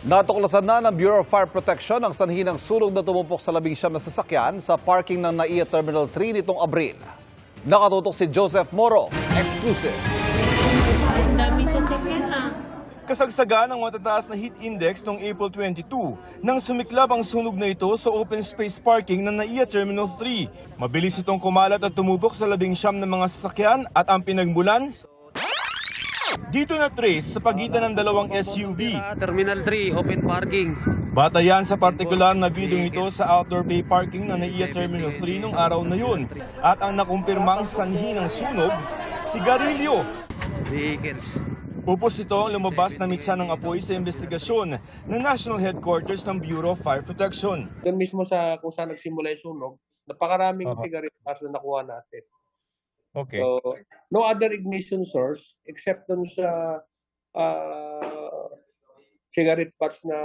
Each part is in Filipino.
Natuklasan na ng Bureau of Fire Protection ang sanhi ng sunog na tumupok sa 19 na sasakyan sa parking ng NAIA Terminal 3 nitong Abril. Nakatutok si Joseph Moro, exclusive. Ang daming sasakyan na. Kasagsagan ng matataas na heat index noong April 22 nang sumiklab ang sunog na ito sa open space parking ng NAIA Terminal 3. Mabilis itong kumalat at tumubok sa 19 na mga sasakyan at ang pinagmulan dito na trace sa pagitan ng dalawang SUV. Terminal 3, open parking. Batayan sa partikular na video ito sa outdoor bay parking ng NAIA Terminal 3 nung araw na yun. At ang nakumpirmang sanhi ng sunog, sigarilyo. Vehicles. Pupos ito ang lumabas na mitsa ng apoy sa investigasyon ng National Headquarters ng Bureau of Fire Protection. Doon mismo sa kung saan nagsimula yung sunog, napakaraming cigarette butts na nakuha natin. Okay. So, no other ignition source except dun sa cigarette butts na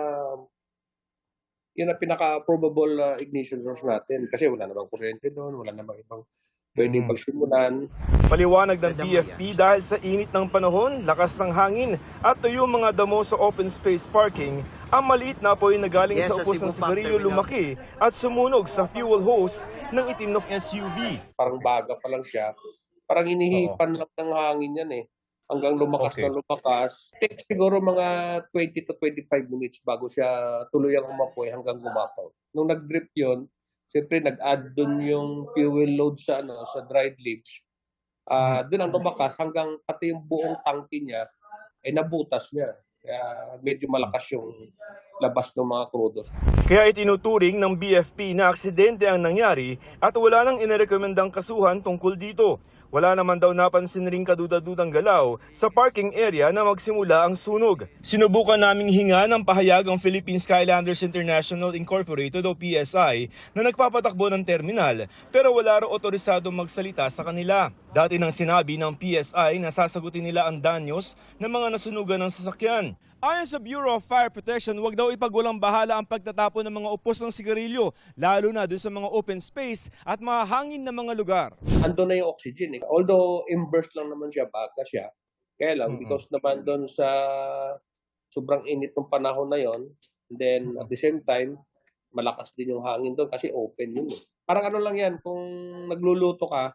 yun ang pinaka-probable ignition source natin. Kasi wala namang kuryente doon, wala namang ibang pwedeng pagsimulan. Paliwanag ng BFP dahil sa init ng panahon, lakas ng hangin at tuyo mga damo sa open space parking, ang maliit na apoy na galing sa upos ng sigarilyo lumaki at sumunog sa fuel hose ng itim na SUV. Parang baga pa lang siya. Parang inihipan lang ng hangin yan eh. Hanggang lumakas na lumakas. Take siguro mga 20 to 25 minutes bago siya tuluyang umapoy hanggang gumapaw. Nung nag-drip yun, siyempre nag-add dun yung fuel load sa dried leaves. Dun ang lumakas hanggang pati yung buong tangke niya ay nabutas niya. Kaya medyo malakas yung labas ng mga krudos. Kaya itinuturing ng BFP na aksidente ang nangyari at wala nang inirekomendang kasuhan tungkol dito. Wala naman daw napansin ring kaduda-dudang galaw sa parking area na magsimula ang sunog. Sinubukan naming hinga ng pahayag ang Philippine Skylanders International Incorporated o PSI na nagpapatakbo ng terminal pero wala raw otorisadong magsalita sa kanila. Dati nang sinabi ng PSI na sasagutin nila ang danyos ng mga nasunugan ng sasakyan. Ayon sa Bureau of Fire Protection, huwag daw ipagwalang bahala ang pagtatapon ng mga upos ng sigarilyo, lalo na doon sa mga open space at mga hangin na mga lugar. Ando na yung oxygen eh. Although immersed lang naman siya, baga siya. Kaya lang, because naman doon sa sobrang init ng panahon na yon, then at the same time, malakas din yung hangin doon kasi open yun eh. Parang ano lang yan, kung nagluluto ka,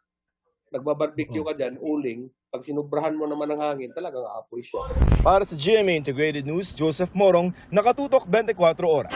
nagbabarbecue ka dyan, uling, pag sinubrahan mo naman ng hangin, talagang aapoy siya. Para sa GMA Integrated News, Joseph Morong, Nakatutok 24 Oras.